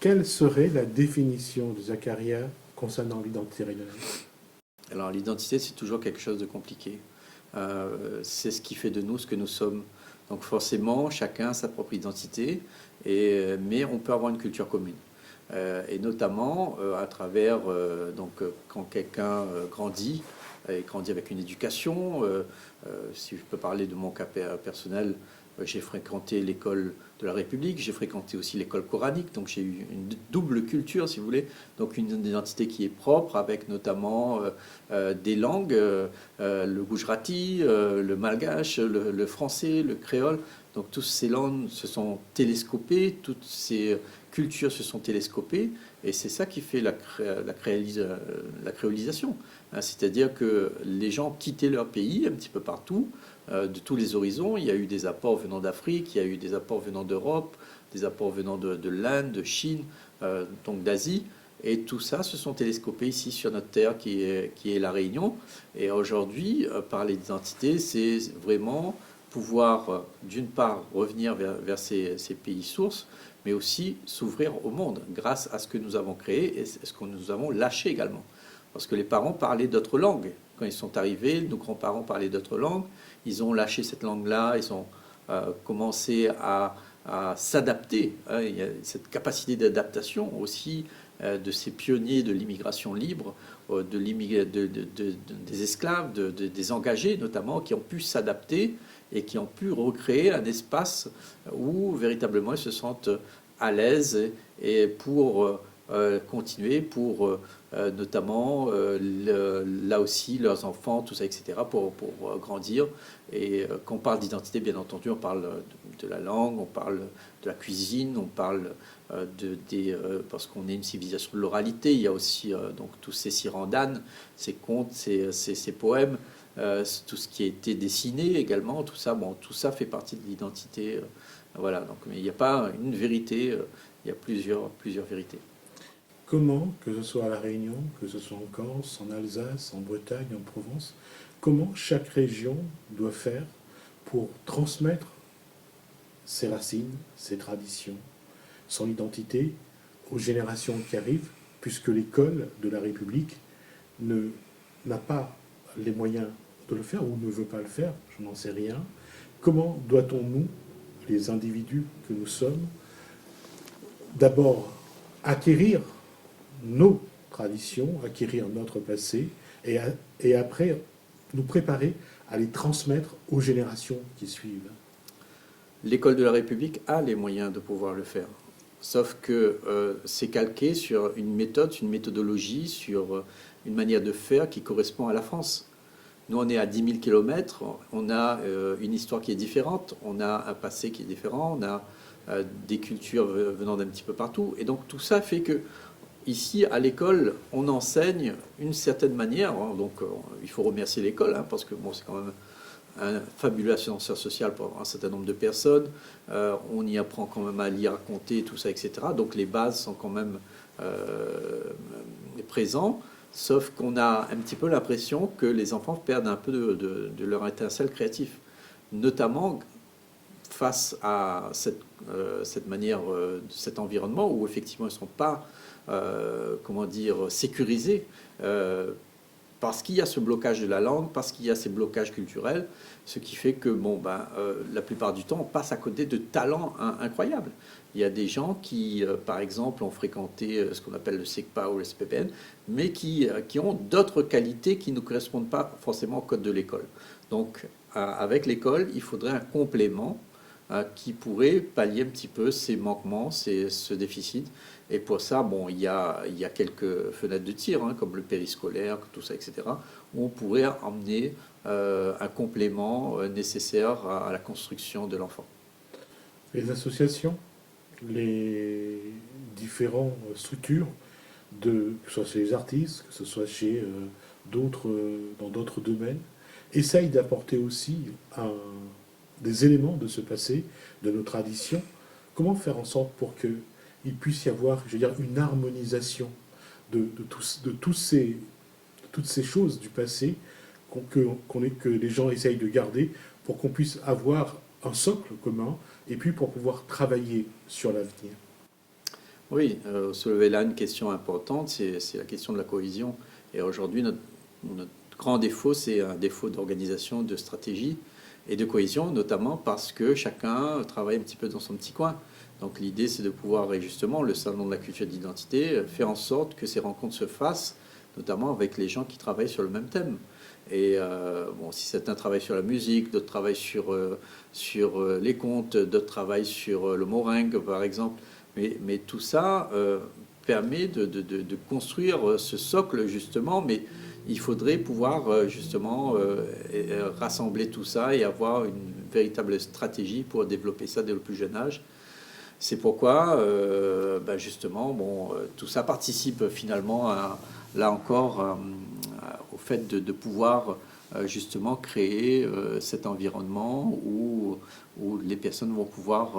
Quelle serait la définition de Zacharia concernant l'identité régionale? Alors l'identité, c'est toujours quelque chose de compliqué. C'est ce qui fait de nous ce que nous sommes. Donc forcément, chacun a sa propre identité, mais on peut avoir une culture commune. Et notamment à travers, quand quelqu'un grandit, et grandit avec une éducation, si je peux parler de mon cas personnel, j'ai fréquenté l'école de la République, j'ai fréquenté aussi l'école coranique, donc j'ai eu une double culture, si vous voulez, donc une identité qui est propre, avec notamment des langues, le gujarati, le malgache, le français, le créole. Donc toutes ces langues se sont télescopées, toutes ces cultures se sont télescopées, et c'est ça qui fait la créolisation. Hein, c'est-à-dire que les gens quittaient leur pays un petit peu partout, de tous les horizons. Il y a eu des apports venant d'Afrique, il y a eu des apports venant d'Europe, des apports venant de l'Inde, de Chine, donc d'Asie. Et tout ça se sont télescopés ici sur notre terre qui est la Réunion. Et aujourd'hui, parler d'identité, c'est vraiment pouvoir, d'une part, revenir vers ces pays sources, mais aussi s'ouvrir au monde grâce à ce que nous avons créé et ce que nous avons lâché également. Parce que les parents parlaient d'autres langues. Quand ils sont arrivés, nos grands-parents parlaient d'autres langues. Ils ont lâché cette langue-là, ils ont commencé à s'adapter. Hein. Il y a cette capacité d'adaptation aussi de ces pionniers de l'immigration libre, des esclaves, des engagés notamment, qui ont pu s'adapter et qui ont pu recréer un espace où véritablement ils se sentent à l'aise et pour continuer, pour notamment là aussi leurs enfants, tout ça, etc., pour grandir. Et quand on parle d'identité, bien entendu, on parle de la langue, on parle de la cuisine, on parle parce qu'on est une civilisation de l'oralité, il y a aussi donc tous ces sirandanes, ces contes, ces poèmes, tout ce qui a été dessiné également, tout ça, bon, tout ça fait partie de l'identité. Voilà, donc mais il n'y a pas une vérité, il y a plusieurs vérités. Comment, que ce soit à La Réunion, que ce soit en Corse, en Alsace, en Bretagne, en Provence, comment chaque région doit faire pour transmettre ses racines, ses traditions, son identité aux générations qui arrivent, puisque l'école de la République n'a pas les moyens de le faire ou ne veut pas le faire, je n'en sais rien. Comment doit-on, nous, les individus que nous sommes, d'abord acquérir nos traditions, acquérir notre passé, et après nous préparer à les transmettre aux générations qui suivent? L'école de la République a les moyens de pouvoir le faire. Sauf que c'est calqué sur une méthode, une méthodologie, sur une manière de faire qui correspond à la France. Nous, on est à 10 000 kilomètres, on a une histoire qui est différente, on a un passé qui est différent, on a des cultures venant d'un petit peu partout. Et donc tout ça fait que ici, à l'école, on enseigne une certaine manière. Donc il faut remercier l'école, hein, parce que bon, c'est quand même un fabuleux ascenseur social pour un certain nombre de personnes. On y apprend quand même à lire, à compter, tout ça, etc. Donc les bases sont quand même présentes, sauf qu'on a un petit peu l'impression que les enfants perdent un peu de leur étincelle créative, notamment face à cette manière, cet environnement où effectivement ils ne sont pas, comment dire, sécurisés. Parce qu'il y a ce blocage de la langue, parce qu'il y a ces blocages culturels, ce qui fait que la plupart du temps, on passe à côté de talents incroyables. Il y a des gens qui, par exemple, ont fréquenté ce qu'on appelle le SECPA ou le SPPN, mais qui ont d'autres qualités qui ne correspondent pas forcément au code de l'école. Donc, avec l'école, il faudrait un complément qui pourrait pallier un petit peu ces manquements, ce déficit. Et pour ça, bon, il y a quelques fenêtres de tir, hein, comme le périscolaire, tout ça, etc., où on pourrait emmener un complément nécessaire à la construction de l'enfant. Les associations, les différentes structures, que ce soit chez les artistes, que ce soit chez dans d'autres domaines, essayent d'apporter aussi des éléments de ce passé, de nos traditions. Comment faire en sorte pour qu'il puisse y avoir, je veux dire, une harmonisation de toutes ces choses du passé que les gens essayent de garder pour qu'on puisse avoir un socle commun et puis pour pouvoir travailler sur l'avenir? Oui, soulever là une question importante, c'est la question de la cohésion. Et aujourd'hui, notre grand défaut, c'est un défaut d'organisation, de stratégie et de cohésion, notamment parce que chacun travaille un petit peu dans son petit coin. Donc l'idée, c'est de pouvoir, et justement, le salon de la culture d'identité, faire en sorte que ces rencontres se fassent, notamment avec les gens qui travaillent sur le même thème. Et bon, si certains travaillent sur la musique, d'autres travaillent sur les contes, d'autres travaillent sur le meringue, par exemple. Mais tout ça permet de construire ce socle, justement, mais il faudrait pouvoir justement rassembler tout ça et avoir une véritable stratégie pour développer ça dès le plus jeune âge. C'est pourquoi, justement, bon, tout ça participe finalement, là encore, au fait de pouvoir justement créer cet environnement où les personnes vont pouvoir,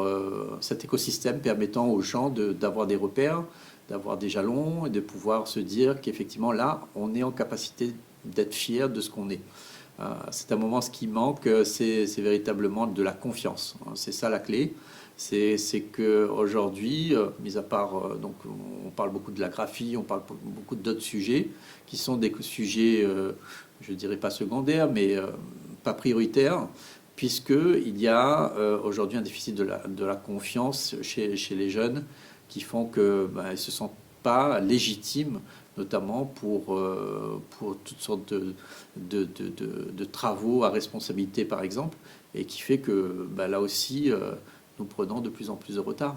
cet écosystème permettant aux gens d'avoir des repères, d'avoir des jalons et de pouvoir se dire qu'effectivement là, on est en capacité d'être fier de ce qu'on est. C'est un moment, ce qui manque, c'est véritablement de la confiance. C'est ça la clé. C'est qu'aujourd'hui, mis à part, donc on parle beaucoup de la graphie, on parle beaucoup d'autres sujets qui sont des sujets, je ne dirais pas secondaires, mais pas prioritaires, puisqu'il y a aujourd'hui un déficit de la confiance chez les jeunes qui font qu'ils ne se sentent pas légitimes, notamment pour toutes sortes de travaux à responsabilité, par exemple, et qui fait que là aussi, nous prenons de plus en plus de retard.